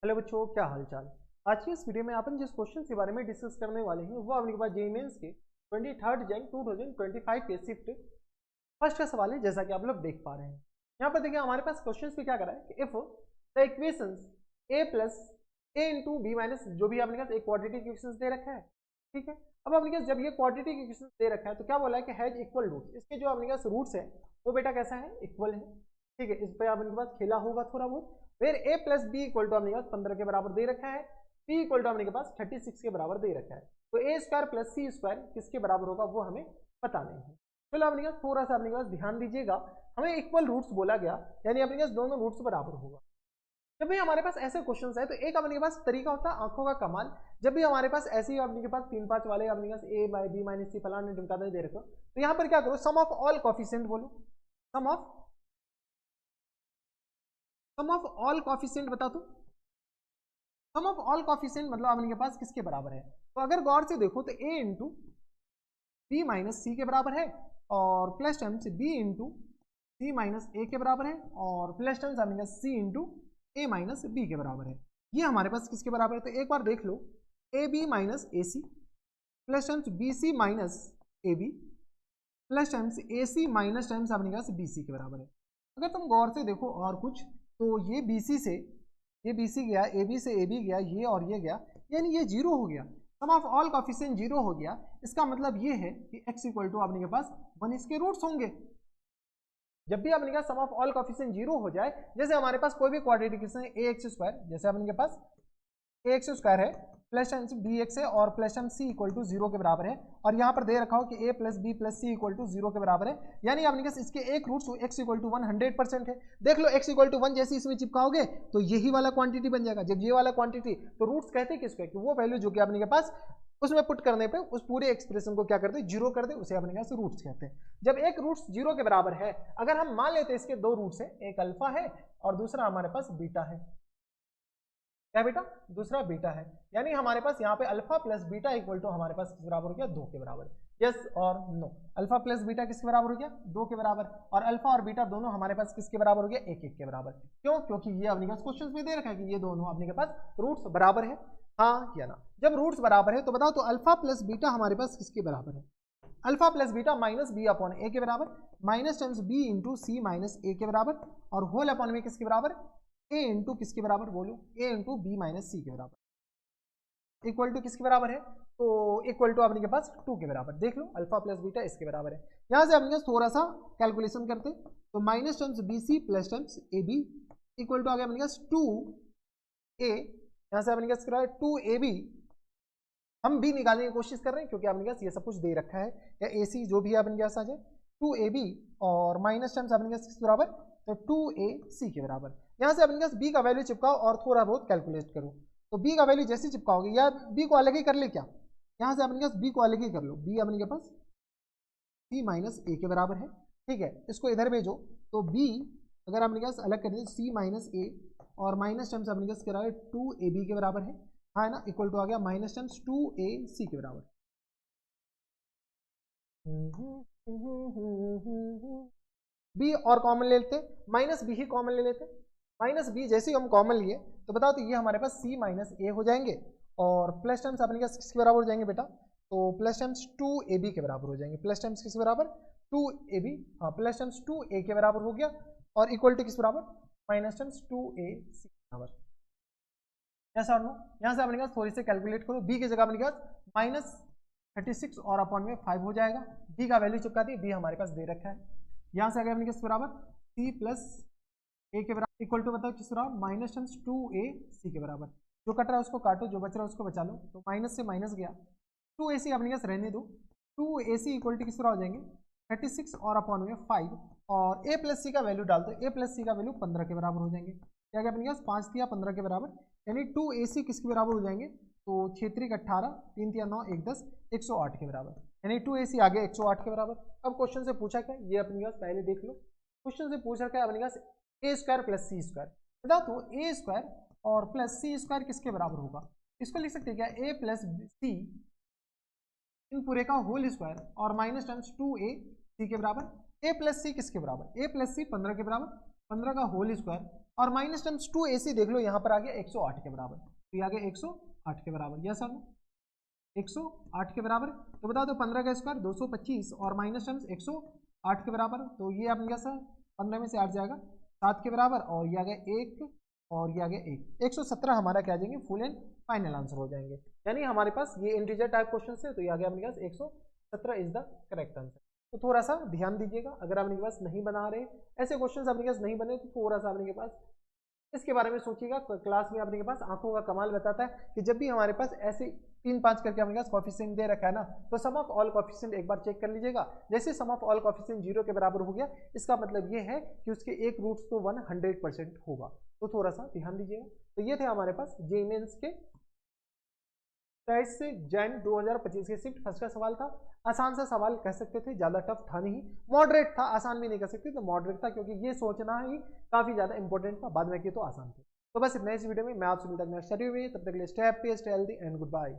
Hello बच्चों, क्या हाल चाल। आज की इस वीडियो में अपन जिस क्वेश्चन के बारे में डिस्कस करने वाले हैं वो अपने पास जेईई मेंस के 23 जैन 2025 के शिफ्ट फर्स्ट का सवाल है, जैसा कि आप लोग देख पा रहे हैं। यहाँ पर देखिए हमारे पास क्वेश्चन में क्या करा है कि if the equations a plus a into b minus, जो भी अपने पास एक क्वाड्रेटिक इक्वेशन दे रखा है, ठीक है। अब अपने पास जब ये क्वाड्रेटिक इक्वेशन दे रखा है तो क्या बोला है कि हैज इक्वल रूट्स, इसके जो अपने पास रूट्स है वो बेटा कैसा है, इक्वल है, ठीक है। इस पर अपने पास खेला होगा थोड़ा बहुत। फिर a plus b equal to अपने पास 15 के बराबर दे रखा है, p इक्वल टू अपने के पास 36 के बराबर दे रखा है। तो a square plus c square किसके बराबर होगा वो हमें पता नहीं है। चलो अपने पास थोड़ा सा अपने पास ध्यान दीजिएगा, हमें इक्वल रूट्स बोला गया, यानी अपने पास दोनों रूट्स बराबर होगा। जब भी हमारे पास ऐसे क्वेश्चन है तो एक अपने के पास तरीका होता है आंखों का कमाल। जब भी हमारे पास ऐसे ही अपने के पास 3-5 वाले अपने पास a बाई बी माइनस सी फलाने ढिमकाने दे रखो, तो यहाँ पर क्या करो, सम ऑफ ऑल कॉफिशिएंट बोलो। सम ऑफ ऑल कॉफिशिएंट बता दो। सम ऑफ ऑल कॉफिशिएंट मतलब अपने के पास किसके बराबर है। तो अगर गौर से देखो तो a इंटू बी माइनस सी के बराबर है, और plus terms b into C minus A के बराबर है, और प्लस टर्म्स अपने पास c इंटू ए माइनस बी के बराबर है। ये हमारे पास किसके बराबर है, तो एक बार देख लो, A B minus A C plus terms B C minus A B plus terms A C minus terms अपने पास बी सी के बराबर है। अगर तुम गौर से देखो और कुछ, तो ये बी सी से ये बी सी गया, ए बी से ए बी गया, ये और ये गया, यानी ये जीरो हो गया। सम ऑफ ऑल कॉफिशिएंट जीरो हो गया। इसका मतलब ये है कि x इक्वल टू अपने के पास 1 इसके रूट्स होंगे। जब भी अपने पास सम ऑफ ऑल कॉफिशिएंट जीरो हो जाए, जैसे हमारे पास कोई भी क्वाड्रेटिक इक्वेशन है ए एक्स स्क्वायर, जैसे अपने के पास ए एक्स स्क्वायर है प्लस टाइम्स बी एक्स है और plus times c equal to zero के बराबर है, और यहाँ पर दे रखा हो कि A plus B plus C equal to zero के बराबर है, यानी अपने पास इसके एक रूट्स एक्स इक्वल टू 100% है। देख लो एक्स इक्वल टू 1 जैसे इसमें चिपकाओगे तो यही वाला क्वांटिटी बन जाएगा। जब ये वाला क्वांटिटी, तो रूट्स कहते हैं किसको है कि वो वैल्यू जो कि अपने के पास उसमें पुट करने पे उस पूरे एक्सप्रेशन को क्या करते हैं, जीरो कर दे, उसे अपने पास रूट्स कहते हैं। जब एक रूट्स जीरो के बराबर है, अगर हम मान लेते हैं इसके दो रूट्स है, एक अल्फा है और दूसरा हमारे पास बीटा है, क्या बेटा, दूसरा बीटा है, यानी हमारे पास यहाँ पे alpha plus beta equal to हमारे पास किस बराबर हो गया, 2 के बराबर। यस और नो, अल्फा प्लस बीटा किसके बराबर हो गया, 2 के बराबर, और अल्फा और बीटा दोनों हमारे पास किसके बराबर हो गया, 1-1 के बराबर। क्यों, क्योंकि ये अपने पास क्वेश्चन में दे रखा है कि ये दोनों अपने के पास रूट्स बराबर है, हाँ या ना। जब रूट्स बराबर है तो बताओ, तो अल्फा प्लस बीटा हमारे पास किसके बराबर है, alpha plus beta minus B upon A के बराबर, minus terms B into C minus A के बराबर, और होल अपॉन में किसके बराबर, ए इंटू किसके बराबर बोलो, ए इंटू बी माइनस सी के बराबर, इक्वल टू किसके बराबर है, तो इक्वल टू अपने के पास 2 के बराबर। देख लो अल्फा प्लस बीटा इसके बराबर है। यहाँ से अपने थोड़ा सा कैलकुलेशन करते, तो minus terms B C plus terms A B equal to आ गया अपने पास 2a, यहाँ से अपने पास 2ab, हम b निकालने की कोशिश कर रहे हैं क्योंकि अपने पास ये सब कुछ दे रखा है, या ए सी जो भी है अपने पास आ जाए 2ab, और माइनस टर्म्स अपने पास किसके बराबर, तो 2ac के बराबर। यहाँ से अपने पास b का वैल्यू चिपकाओ और थोड़ा बहुत कैलकुलेट करो, तो b का वैल्यू जैसे चिपकाओगे, या b को अलग ही कर ले क्या, यहाँ से अपने पास b को अलग ही कर लो, b अपने के पास c माइनस a के बराबर है, ठीक है। इसको इधर भेजो, तो b अगर अपने पास अलग कर दें c माइनस a, और माइनस टर्म्स अपने पास करा है 2ab के बराबर है, हाँ ना, इक्वल टू आ गया माइनस टर्म्स 2ac के बराबर। बी और कॉमन ले लेते, माइनस बी ही कॉमन ले लेते, माइनस बी जैसे ही हम कॉमन लिए तो बताओ, तो ये हमारे पास सी माइनस ए हो जाएंगे, और प्लस टर्म्स अपने पास किसके बराबर हो जाएंगे बेटा, तो प्लस टर्म्स 2ab के बराबर हो जाएंगे, प्लस टर्म्स किसके बराबर 2ab, हाँ प्लस टर्म्स 2a के बराबर हो गया, और इक्वल टू किस बराबर, माइनस टर्म्स 2ac के बराबर। ऐसा नो, यहाँ से अपने पास थोड़ी सी कैलकुलेट करो, बी की जगह अपने पास माइनस 36 और अपॉन में 5 हो जाएगा, बी का वैल्यू चिपका दी, बी हमारे पास दे रखा है। यहाँ से अगर अपने किस बराबर सी प्लस ए के बराबर इक्वल टू बताओ किस बराबर, माइनस टर्म्स 2ac के बराबर। जो कट रहा है उसको काटो, जो बच रहा है उसको बचा लो, तो माइनस से माइनस गया, 2ac अपने पास रहने दो, 2ac इक्वल टू किस तरह हो जाएंगे 36 और अपॉन में 5, और a प्लस सी का वैल्यू डाल दो, a प्लस सी का वैल्यू 15 के बराबर हो जाएंगे। क्या क्या अपने पास 5 दिया 15 के बराबर, यानी 2ac किसके बराबर हो जाएंगे, तो 6 3 18, 3 3 9 1 10, 108 के बराबर, यानी 2ac आ गया 108 के बराबर। अब क्वेश्चन से पूछा क्या, ये अपने पास पहले देख लो, क्वेश्चन से पूछ रखा है अपने पास ए स्क्वायर प्लस सी स्क्वायर, बताओ तो ए स्क्वायर और प्लस सी स्क्वायर किसके बराबर होगा। इसको लिख सकते हैं क्या, ए प्लस सी इन पूरे का होल स्क्वायर और माइनस टर्म्स 2ac के बराबर, ए प्लस सी किसके बराबर, ए प्लस सी 15 के बराबर, 15 का होल स्क्वायर और माइनस टर्म्स 2ac देख लो, यहाँ पर आ गया 108 के बराबर, तो ये आ गया 108 के बराबर, यस सर 108 के बराबर। तो बता दो 15 का स्क्वायर 225 और माइनस टर्म्स 108 के बराबर, तो ये आपने क्या सर 15 में से 8 जाएगा 7 के बराबर, और ये आ गया 1 और ये आ गया 117 हमारा क्या आ जाएंगे फुल एंड फाइनल आंसर हो जाएंगे। यानी हमारे पास ये इंटीजर टाइप क्वेश्चन है, तो ये आ गया अपने पास 117 इज द करेक्ट आंसर। तो थोड़ा सा ध्यान दीजिएगा, अगर आपके पास नहीं बना रहे ऐसे क्वेश्चन आपके पास नहीं बने, तो थोड़ा सा आपके पास इसके बारे में सोचिएगा। क्लास में आपके पास आंखों का कमाल बताता है कि जब भी हमारे पास ऐसे 3-5 करके आपके पास कॉफिशिएंट दे रखा है ना, तो सम ऑफ ऑल कॉफिशिएंट एक बार चेक कर लीजिएगा। जैसे सम ऑफ ऑल कॉफिशिएंट 0 के बराबर हो गया, इसका मतलब ये है कि उसके एक रूट्स तो 100% होगा, तो थोड़ा सा ध्यान दीजिएगा। तो ये थे हमारे पास जेईई मेंस के 23 जैन 2025 के शिफ्ट फर्स्ट का सवाल था। आसान सा सवाल कह सकते थे, ज्यादा टफ था नहीं, मॉडरेट था, आसान भी नहीं कह सकते तो मॉडरेट था, क्योंकि ये सोचना ही काफी ज्यादा इंपॉर्टेंट था, बाद में किए तो आसान थे। तो बस इतना इस वीडियो में, मैं आपसे मिलता हूं नेक्स्ट वीडियो में, तब तक के लिए stay happy stay healthy and good bye.